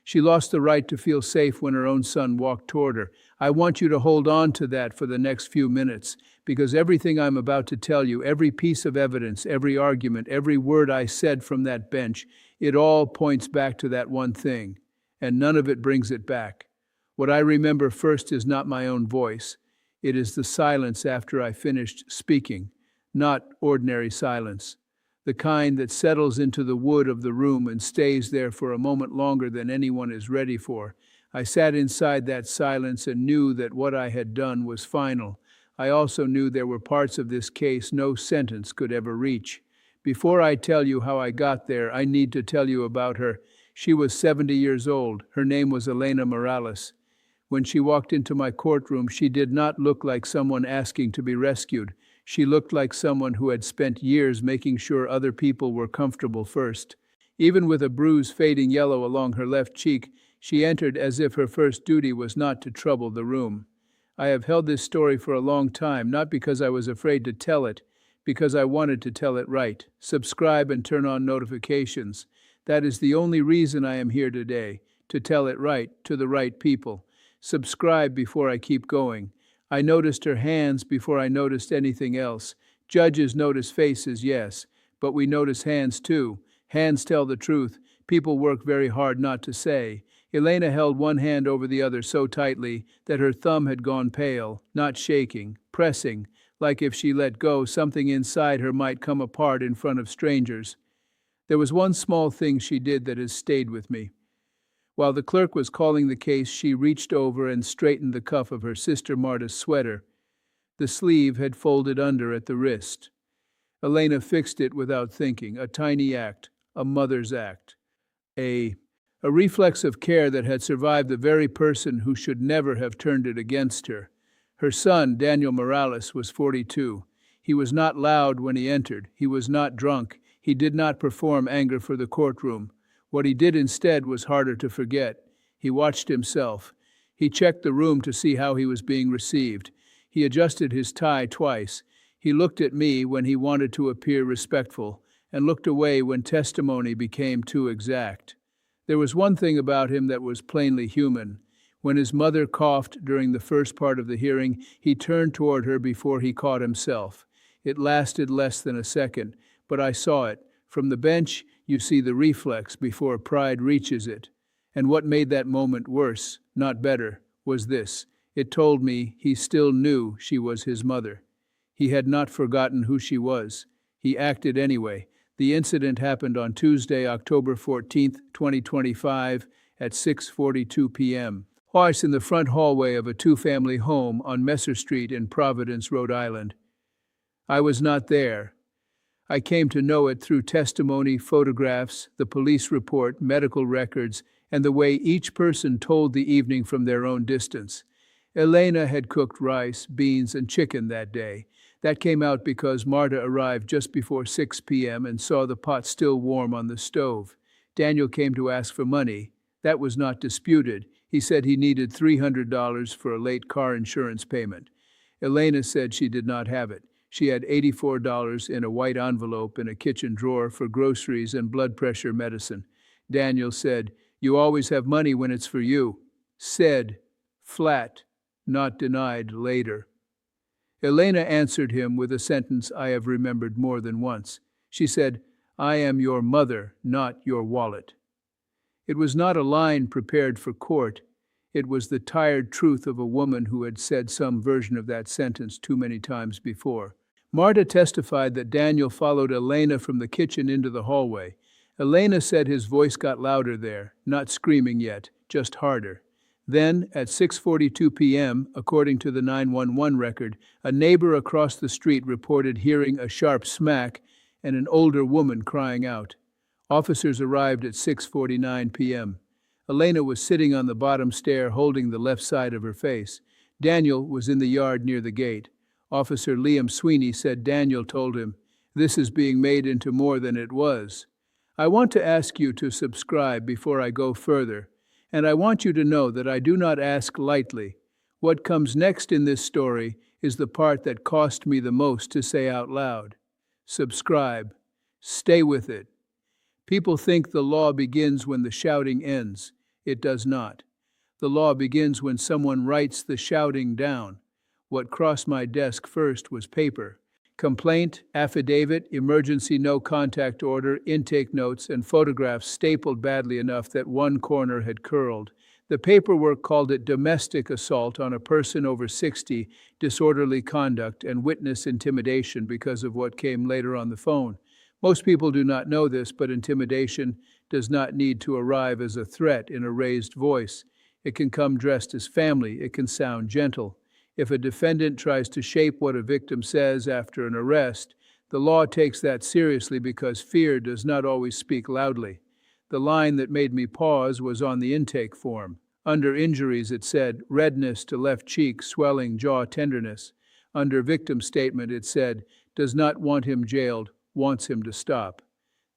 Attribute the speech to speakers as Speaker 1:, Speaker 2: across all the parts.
Speaker 1: She lost the right to feel safe when her own son walked toward her. I want you to hold on to that for the next few minutes, because everything I'm about to tell you, every piece of evidence, every argument, every word I said from that bench, it all points back to that one thing, and none of it brings it back. What I remember first is not my own voice. It is the silence after I finished speaking, not ordinary silence, the kind that settles into the wood of the room and stays there for a moment longer than anyone is ready for. I sat inside that silence and knew that what I had done was final. I also knew there were parts of this case no sentence could ever reach. Before I tell you how I got there, I need to tell you about her. She was 70 years old. Her name was Elena Morales. When she walked into my courtroom, she did not look like someone asking to be rescued. She looked like someone who had spent years making sure other people were comfortable first. Even with a bruise fading yellow along her left cheek, she entered as if her first duty was not to trouble the room. I have held this story for a long time, not because I was afraid to tell it, because I wanted to tell it right. Subscribe and turn on notifications. That is the only reason I am here today, to tell it right to the right people. Subscribe before I keep going. I noticed her hands before I noticed anything else. Judges notice faces, yes, but we notice hands too. Hands tell the truth. People work very hard not to say. Elena held one hand over the other so tightly that her thumb had gone pale, not shaking, pressing, like if she let go, something inside her might come apart in front of strangers. There was one small thing she did that has stayed with me. While the clerk was calling the case, she reached over and straightened the cuff of her sister Marta's sweater. The sleeve had folded under at the wrist. Elena fixed it without thinking, a tiny act, a mother's act. A reflex of care that had survived the very person who should never have turned it against her. Her son, Daniel Morales, was 42. He was not loud when he entered. He was not drunk. He did not perform anger for the courtroom. What he did instead was harder to forget. He watched himself. He checked the room to see how he was being received. He adjusted his tie twice. He looked at me when he wanted to appear respectful, and looked away when testimony became too exact. There was one thing about him that was plainly human. When his mother coughed during the first part of the hearing, he turned toward her before he caught himself. It lasted less than a second, but I saw it. From the bench, you see the reflex before pride reaches it. And what made that moment worse, not better, was this. It told me he still knew she was his mother. He had not forgotten who she was. He acted anyway. The incident happened on Tuesday, October 14th, 2025, at 6:42 p.m. Twice in the front hallway of a two-family home on Messer Street in Providence, Rhode Island. I was not there. I came to know it through testimony, photographs, the police report, medical records, and the way each person told the evening from their own distance. Elena had cooked rice, beans, and chicken that day. That came out because Marta arrived just before 6 p.m. and saw the pot still warm on the stove. Daniel came to ask for money. That was not disputed. He said he needed $300 for a late car insurance payment. Elena said she did not have it. She had $84 in a white envelope in a kitchen drawer for groceries and blood pressure medicine. Daniel said, "You always have money when it's for you." Said, flat, not denied later. Elena answered him with a sentence I have remembered more than once. She said, "I am your mother, not your wallet." It was not a line prepared for court. It was the tired truth of a woman who had said some version of that sentence too many times before. Marta testified that Daniel followed Elena from the kitchen into the hallway. Elena said his voice got louder there, not screaming yet, just harder. Then, at 6:42 p.m., according to the 911 record, a neighbor across the street reported hearing a sharp smack and an older woman crying out. Officers arrived at 6:49 p.m. Elena was sitting on the bottom stair holding the left side of her face. Daniel was in the yard near the gate. Officer Liam Sweeney said Daniel told him, "This is being made into more than it was." I want to ask you to subscribe before I go further, and I want you to know that I do not ask lightly. What comes next in this story is the part that cost me the most to say out loud. Subscribe. Stay with it. People think the law begins when the shouting ends. It does not. The law begins when someone writes the shouting down. What crossed my desk first was paper. Complaint, affidavit, emergency no contact order, intake notes, and photographs stapled badly enough that one corner had curled. The paperwork called it domestic assault on a person over 60, disorderly conduct, and witness intimidation because of what came later on the phone. Most people do not know this, but intimidation does not need to arrive as a threat in a raised voice. It can come dressed as family. It can sound gentle. If a defendant tries to shape what a victim says after an arrest, the law takes that seriously because fear does not always speak loudly. The line that made me pause was on the intake form. Under injuries, it said, redness to left cheek, swelling, jaw tenderness. Under victim statement, it said, does not want him jailed, wants him to stop.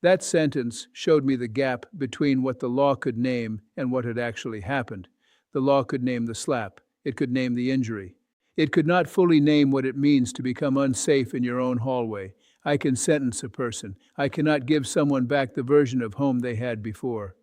Speaker 1: That sentence showed me the gap between what the law could name and what had actually happened. The law could name the slap. It could name the injury. It could not fully name what it means to become unsafe in your own hallway. I can sentence a person. I cannot give someone back the version of home they had before.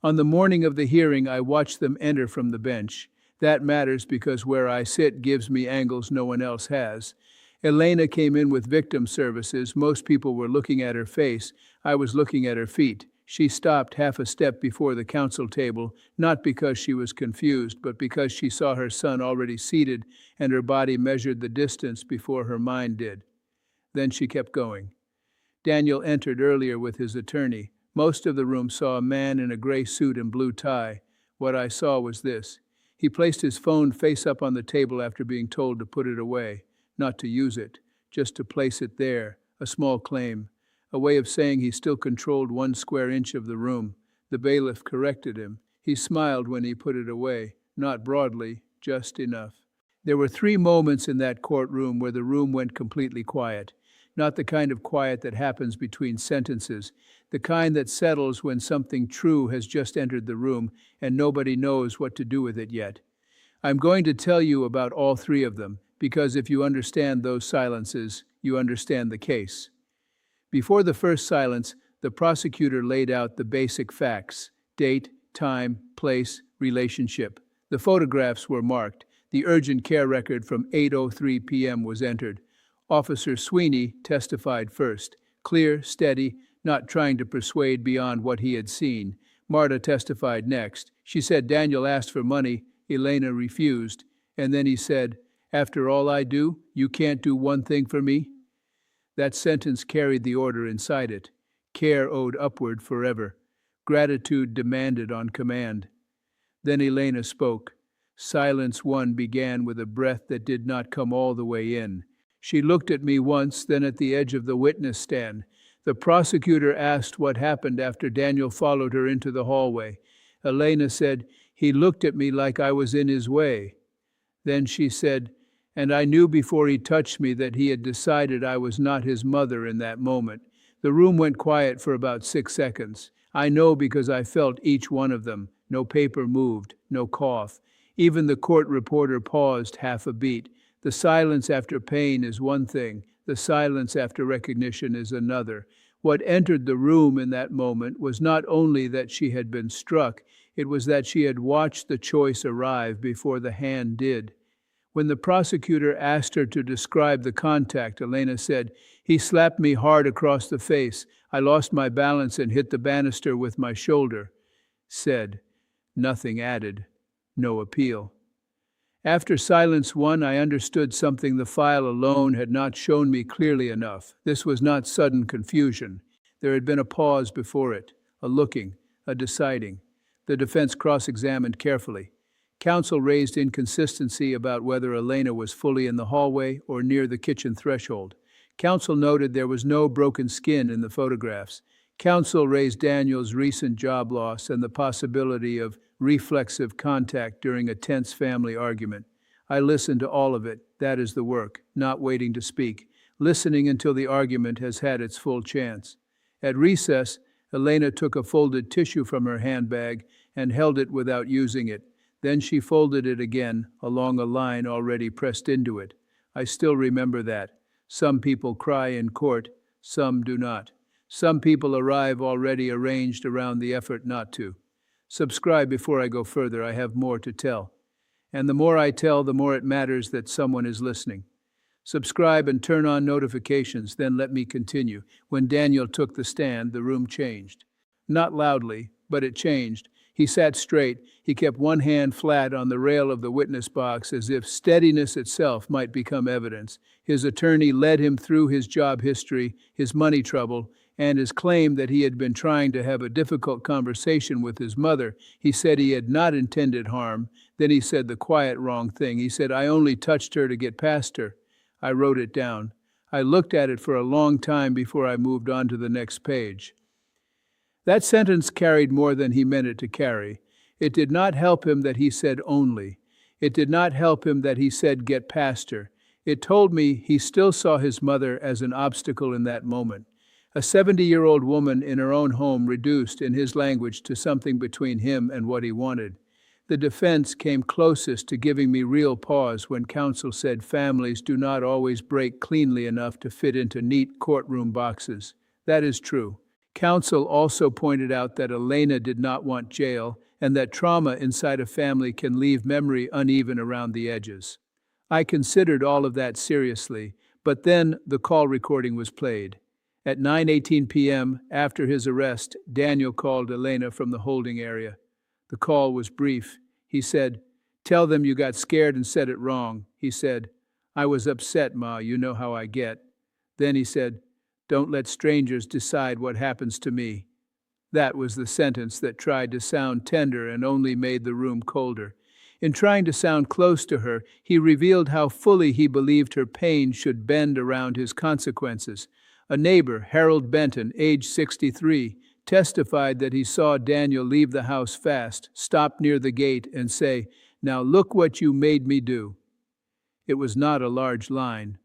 Speaker 1: On the morning of the hearing, I watched them enter from the bench. That matters because where I sit gives me angles no one else has. Elena came in with victim services. Most people were looking at her face. I was looking at her feet. She stopped half a step before the counsel table, not because she was confused, but because she saw her son already seated and her body measured the distance before her mind did. Then she kept going. Daniel entered earlier with his attorney. Most of the room saw a man in a gray suit and blue tie. What I saw was this. He placed his phone face up on the table after being told to put it away, not to use it, just to place it there, a small claim. A way of saying he still controlled 1 square inch of the room. The bailiff corrected him. He smiled when he put it away, not broadly, just enough. There were 3 moments in that courtroom where the room went completely quiet. Not the kind of quiet that happens between sentences, the kind that settles when something true has just entered the room and nobody knows what to do with it yet. I'm going to tell you about all 3 of them, because if you understand those silences, you understand the case. Before the first silence, the prosecutor laid out the basic facts: date, time, place, relationship. The photographs were marked. The urgent care record from 8:03 p.m. was entered. Officer Sweeney testified first. Clear, steady, not trying to persuade beyond what he had seen. Marta testified next. She said Daniel asked for money. Elena refused. And then he said, after all I do, you can't do one thing for me? That sentence carried the order inside it. Care owed upward forever. Gratitude demanded on command. Then Elena spoke. Silence 1 began with a breath that did not come all the way in. She looked at me once, then at the edge of the witness stand. The prosecutor asked what happened after Daniel followed her into the hallway. Elena said, he looked at me like I was in his way. Then she said, and I knew before he touched me that he had decided I was not his mother in that moment. The room went quiet for about 6 seconds. I know because I felt each one of them. No paper moved, no cough. Even the court reporter paused half a beat. The silence after pain is one thing. The silence after recognition is another. What entered the room in that moment was not only that she had been struck, it was that she had watched the choice arrive before the hand did. When the prosecutor asked her to describe the contact, Elena said, he slapped me hard across the face. I lost my balance and hit the banister with my shoulder. Said, nothing added, no appeal. After silence 1, I understood something the file alone had not shown me clearly enough. This was not sudden confusion. There had been a pause before it, a looking, a deciding. The defense cross-examined carefully. Counsel raised inconsistency about whether Elena was fully in the hallway or near the kitchen threshold. Counsel noted there was no broken skin in the photographs. Counsel raised Daniel's recent job loss and the possibility of reflexive contact during a tense family argument. I listened to all of it. That is the work, not waiting to speak, listening until the argument has had its full chance. At recess, Elena took a folded tissue from her handbag and held it without using it. Then she folded it again, along a line already pressed into it. I still remember that. Some people cry in court, some do not. Some people arrive already arranged around the effort not to. Subscribe before I go further, I have more to tell. And the more I tell, the more it matters that someone is listening. Subscribe and turn on notifications, then let me continue. When Daniel took the stand, the room changed. Not loudly, but it changed. He sat straight. He kept one hand flat on the rail of the witness box as if steadiness itself might become evidence. His attorney led him through his job history, his money trouble, and his claim that he had been trying to have a difficult conversation with his mother. He said he had not intended harm. Then he said the quiet wrong thing. He said, "I only touched her to get past her." I wrote it down. I looked at it for a long time before I moved on to the next page. That sentence carried more than he meant it to carry. It did not help him that he said only. It did not help him that he said get past her. It told me he still saw his mother as an obstacle in that moment. A 70-year-old woman in her own home reduced, in his language, to something between him and what he wanted. The defense came closest to giving me real pause when counsel said families do not always break cleanly enough to fit into neat courtroom boxes. That is true. Counsel also pointed out that Elena did not want jail and that trauma inside a family can leave memory uneven around the edges. I considered all of that seriously, but then the call recording was played. At 9:18 p.m., after his arrest, Daniel called Elena from the holding area. The call was brief. He said, "Tell them you got scared and said it wrong." He said, "I was upset, Ma, you know how I get." Then he said, "Don't let strangers decide what happens to me." That was the sentence that tried to sound tender and only made the room colder. In trying to sound close to her, he revealed how fully he believed her pain should bend around his consequences. A neighbor, Harold Benton, age 63, testified that he saw Daniel leave the house fast, stop near the gate, and say, "Now look what you made me do." It was not a large line,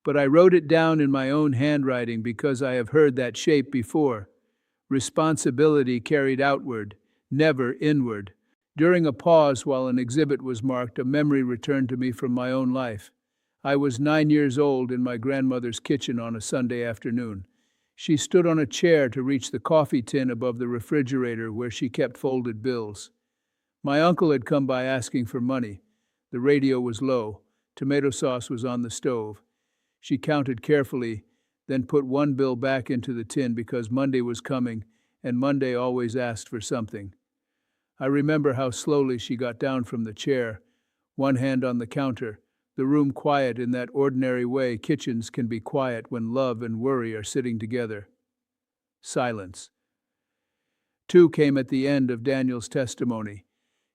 Speaker 1: but I wrote it down in my own handwriting because I have heard that shape before. Responsibility carried outward, never inward. During a pause while an exhibit was marked, a memory returned to me from my own life. I was 9 years old in my grandmother's kitchen on a Sunday afternoon. She stood on a chair to reach the coffee tin above the refrigerator where she kept folded bills. My uncle had come by asking for money. The radio was low. Tomato sauce was on the stove. She counted carefully, then put one bill back into the tin because Monday was coming, and Monday always asked for something. I remember how slowly she got down from the chair, one hand on the counter, the room quiet in that ordinary way kitchens can be quiet when love and worry are sitting together. Silence. 2 came at the end of Daniel's testimony.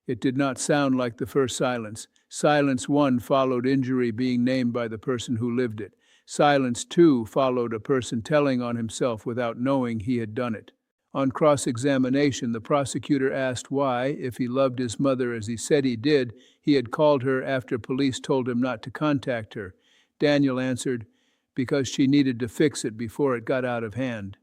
Speaker 1: It did not sound like the first silence. Silence 1 followed injury being named by the person who lived it. Silence 2 followed a person telling on himself without knowing he had done it. On cross-examination, the prosecutor asked why, if he loved his mother as he said he did, he had called her after police told him not to contact her. Daniel answered, "Because she needed to fix it before it got out of hand."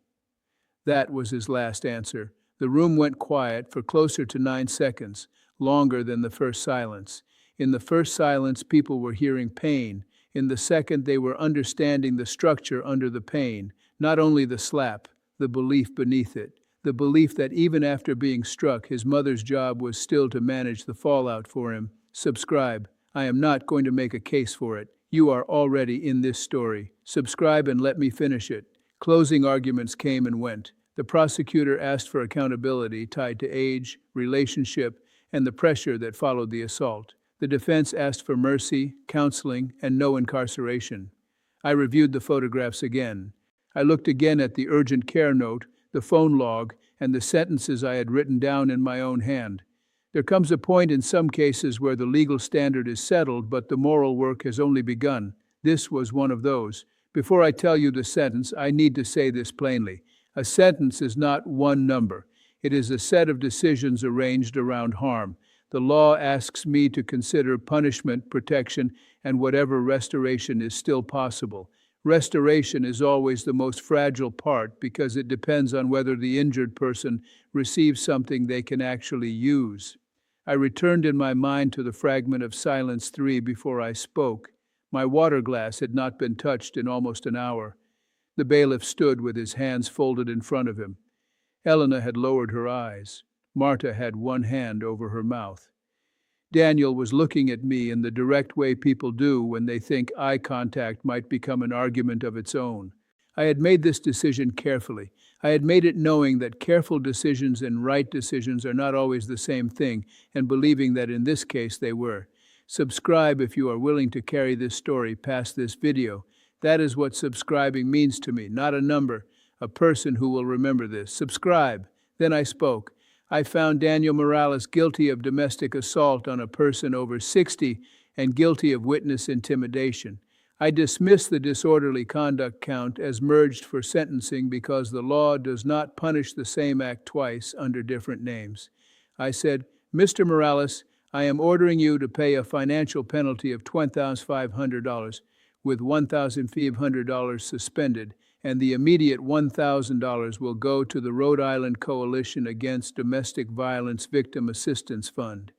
Speaker 1: That was his last answer. The room went quiet for closer to 9 seconds, longer than the first silence. In the first silence, people were hearing pain. In the second, they were understanding the structure under the pain, not only the slap, the belief beneath it. The belief that even after being struck, his mother's job was still to manage the fallout for him. Subscribe. I am not going to make a case for it. You are already in this story. Subscribe and let me finish it. Closing arguments came and went. The prosecutor asked for accountability tied to age, relationship, and the pressure that followed the assault. The defense asked for mercy, counseling, and no incarceration. I reviewed the photographs again. I looked again at the urgent care note, the phone log, and the sentences I had written down in my own hand. There comes a point in some cases where the legal standard is settled, but the moral work has only begun. This was one of those. Before I tell you the sentence, I need to say this plainly. A sentence is not one number. It is a set of decisions arranged around harm. The law asks me to consider punishment, protection, and whatever restoration is still possible. Restoration is always the most fragile part because it depends on whether the injured person receives something they can actually use. I returned in my mind to the fragment of Silence 3 before I spoke. My water glass had not been touched in almost an hour. The bailiff stood with his hands folded in front of him. Elena had lowered her eyes. Marta had one hand over her mouth. Daniel was looking at me in the direct way people do when they think eye contact might become an argument of its own. I had made this decision carefully. I had made it knowing that careful decisions and right decisions are not always the same thing, and believing that in this case they were. Subscribe if you are willing to carry this story past this video. That is what subscribing means to me, not a number, a person who will remember this. Subscribe. Then I spoke. I found Daniel Morales guilty of domestic assault on a person over 60 and guilty of witness intimidation. I dismiss the disorderly conduct count as merged for sentencing because the law does not punish the same act twice under different names. I said, Mr. Morales, I am ordering you to pay a financial penalty of $20,500 with $1,500 suspended, and the immediate $1,000 will go to the Rhode Island Coalition Against Domestic Violence Victim Assistance Fund.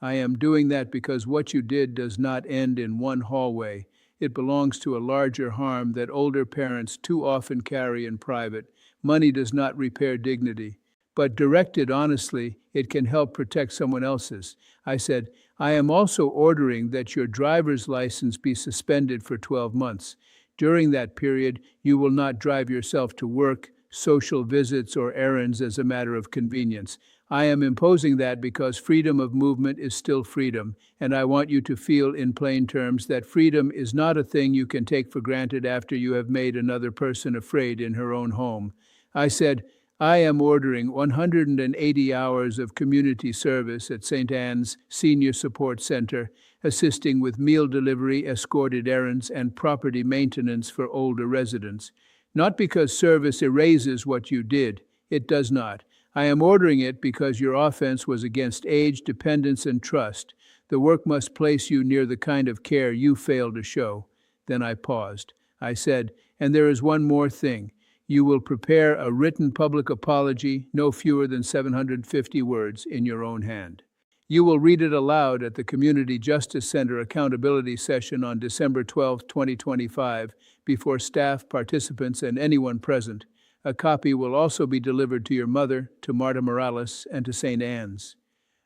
Speaker 1: I am doing that because what you did does not end in one hallway. It belongs to a larger harm that older parents too often carry in private. Money does not repair dignity, but directed honestly, it can help protect someone else's. I said, I am also ordering that your driver's license be suspended for 12 months. During that period, you will not drive yourself to work, social visits, or errands as a matter of convenience. I am imposing that because freedom of movement is still freedom, and I want you to feel in plain terms that freedom is not a thing you can take for granted after you have made another person afraid in her own home. I said, I am ordering 180 hours of community service at St. Anne's Senior Support Center, assisting with meal delivery, escorted errands, and property maintenance for older residents. Not because service erases what you did. It does not. I am ordering it because your offense was against age, dependence, and trust. The work must place you near the kind of care you failed to show. Then I paused. I said, and there is one more thing. You will prepare a written public apology, no fewer than 750 words, in your own hand. You will read it aloud at the Community Justice Center accountability session on December 12, 2025, before staff, participants, and anyone present. A copy will also be delivered to your mother, to Marta Morales, and to St. Anne's.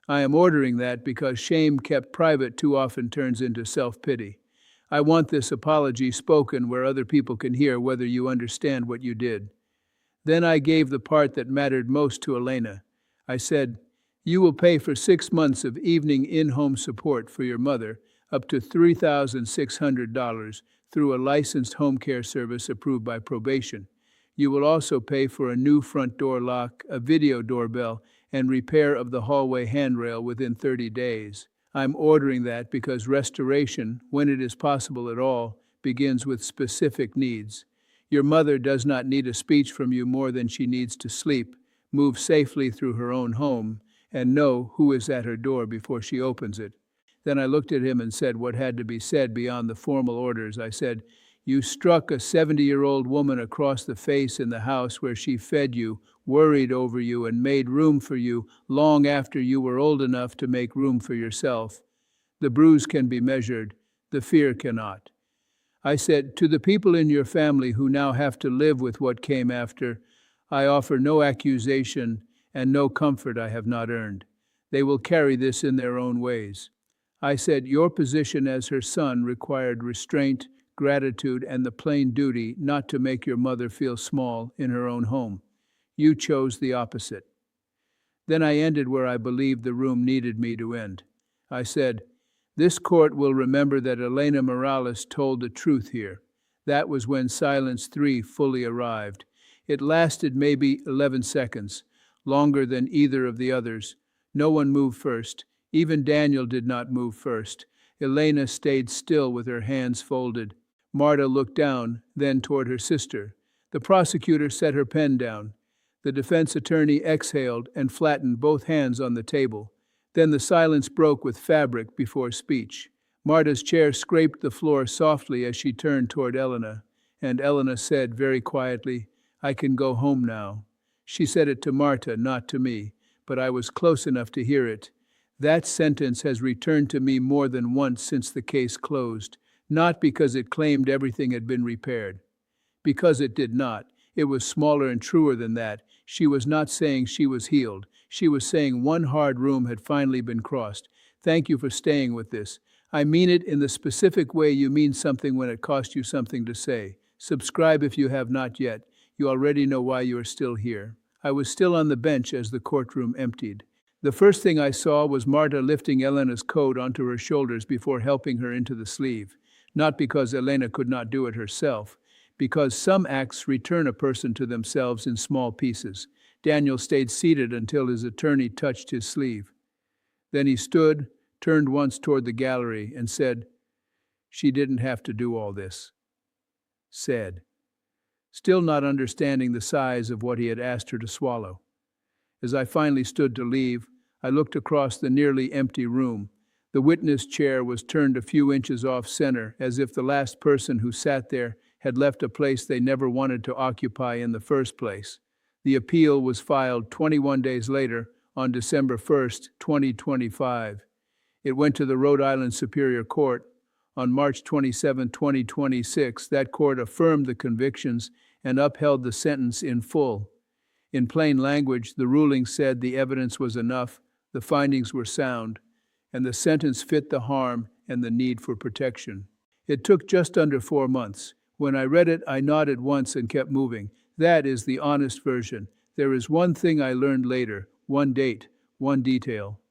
Speaker 1: I am ordering that because shame kept private too often turns into self-pity. I want this apology spoken where other people can hear whether you understand what you did. Then I gave the part that mattered most to Elena. I said, you will pay for 6 months of evening in-home support for your mother, up to $3,600 through a licensed home care service approved by probation. You will also pay for a new front door lock, a video doorbell, and repair of the hallway handrail within 30 days. I'm ordering that because restoration, when it is possible at all, begins with specific needs. Your mother does not need a speech from you more than she needs to sleep, move safely through her own home, and know who is at her door before she opens it. Then I looked at him and said what had to be said beyond the formal orders. I said, you struck a 70-year-old woman across the face in the house where she fed you, worried over you, and made room for you long after you were old enough to make room for yourself. The bruise can be measured, the fear cannot. I said, to the people in your family who now have to live with what came after, I offer no accusation and no comfort I have not earned. They will carry this in their own ways. I said, your position as her son required restraint, gratitude, and the plain duty not to make your mother feel small in her own home. You chose the opposite. Then I ended where I believed the room needed me to end. I said, this court will remember that Elena Morales told the truth here. That was when Silence 3 fully arrived. It lasted maybe 11 seconds, longer than either of the others. No one moved first. Even Daniel did not move first. Elena stayed still with her hands folded. Marta looked down, then toward her sister. The prosecutor set her pen down. The defense attorney exhaled and flattened both hands on the table. Then the silence broke with fabric before speech. Marta's chair scraped the floor softly as she turned toward Elena, and Elena said very quietly, I can go home now. She said it to Marta, not to me, but I was close enough to hear it. That sentence has returned to me more than once since the case closed, not because it claimed everything had been repaired. Because it did not. It was smaller and truer than that. She was not saying she was healed. She was saying one hard room had finally been crossed. Thank you for staying with this. I mean it in the specific way you mean something when it costs you something to say. Subscribe if you have not yet. You already know why you are still here. I was still on the bench as the courtroom emptied. The first thing I saw was Marta lifting Elena's coat onto her shoulders before helping her into the sleeve. Not because Elena could not do it herself, because some acts return a person to themselves in small pieces. Daniel stayed seated until his attorney touched his sleeve. Then he stood, turned once toward the gallery, and said, "She didn't have to do all this." Said, still not understanding the size of what he had asked her to swallow. As I finally stood to leave, I looked across the nearly empty room. The witness chair was turned a few inches off center, as if the last person who sat there had left a place they never wanted to occupy in the first place. The appeal was filed 21 days later, on December 1st, 2025. It went to the Rhode Island Superior Court. On March 27, 2026, that court affirmed the convictions and upheld the sentence in full. In plain language, the ruling said the evidence was enough, the findings were sound, and the sentence fit the harm and the need for protection. It took just under 4 months. When I read it, I nodded once and kept moving. That is the honest version. There is one thing I learned later, one date, one detail.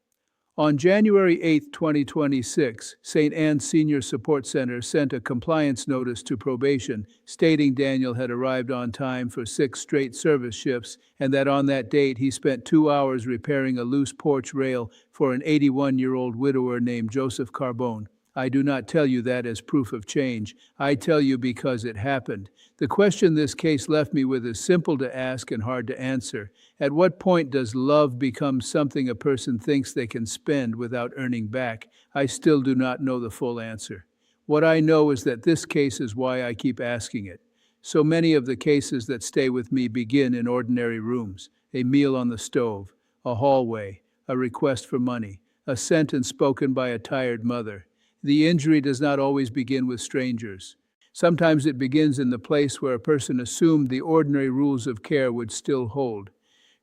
Speaker 1: On January 8, 2026, St. Anne's Senior Support Center sent a compliance notice to probation stating Daniel had arrived on time for 6 straight service shifts and that on that date he spent 2 hours repairing a loose porch rail for an 81-year-old widower named Joseph Carbone. I do not tell you that as proof of change. I tell you because it happened. The question this case left me with is simple to ask and hard to answer. At what point does love become something a person thinks they can spend without earning back? I still do not know the full answer. What I know is that this case is why I keep asking it. So many of the cases that stay with me begin in ordinary rooms, a meal on the stove, a hallway, a request for money, a sentence spoken by a tired mother. The injury does not always begin with strangers. Sometimes it begins in the place where a person assumed the ordinary rules of care would still hold.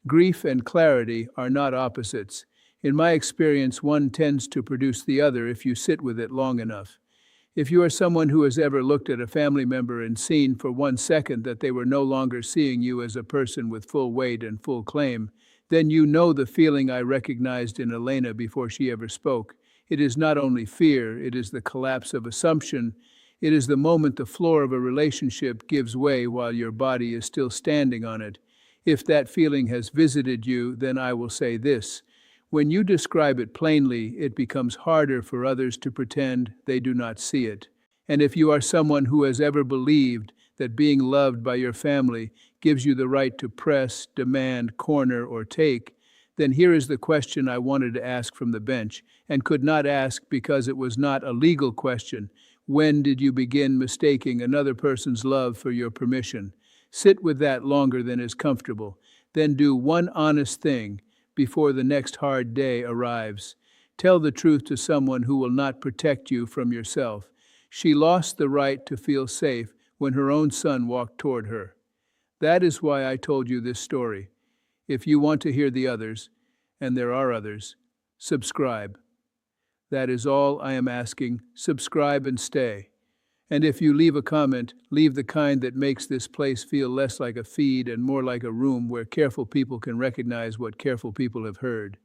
Speaker 1: Grief and clarity are not opposites. In my experience, one tends to produce the other if you sit with it long enough. If you are someone who has ever looked at a family member and seen for 1 second that they were no longer seeing you as a person with full weight and full claim, then you know the feeling I recognized in Elena before she ever spoke. It is not only fear, it is the collapse of assumption. It is the moment the floor of a relationship gives way while your body is still standing on it. If that feeling has visited you, then I will say this. When you describe it plainly, it becomes harder for others to pretend they do not see it. And if you are someone who has ever believed that being loved by your family gives you the right to press, demand, corner, or take, then here is the question I wanted to ask from the bench, and could not ask because it was not a legal question. When did you begin mistaking another person's love for your permission? Sit with that longer than is comfortable. Then do one honest thing before the next hard day arrives. Tell the truth to someone who will not protect you from yourself. She lost the right to feel safe when her own son walked toward her. That is why I told you this story. If you want to hear the others, and there are others, subscribe. That is all I am asking. Subscribe and stay. And if you leave a comment, leave the kind that makes this place feel less like a feed and more like a room where careful people can recognize what careful people have heard.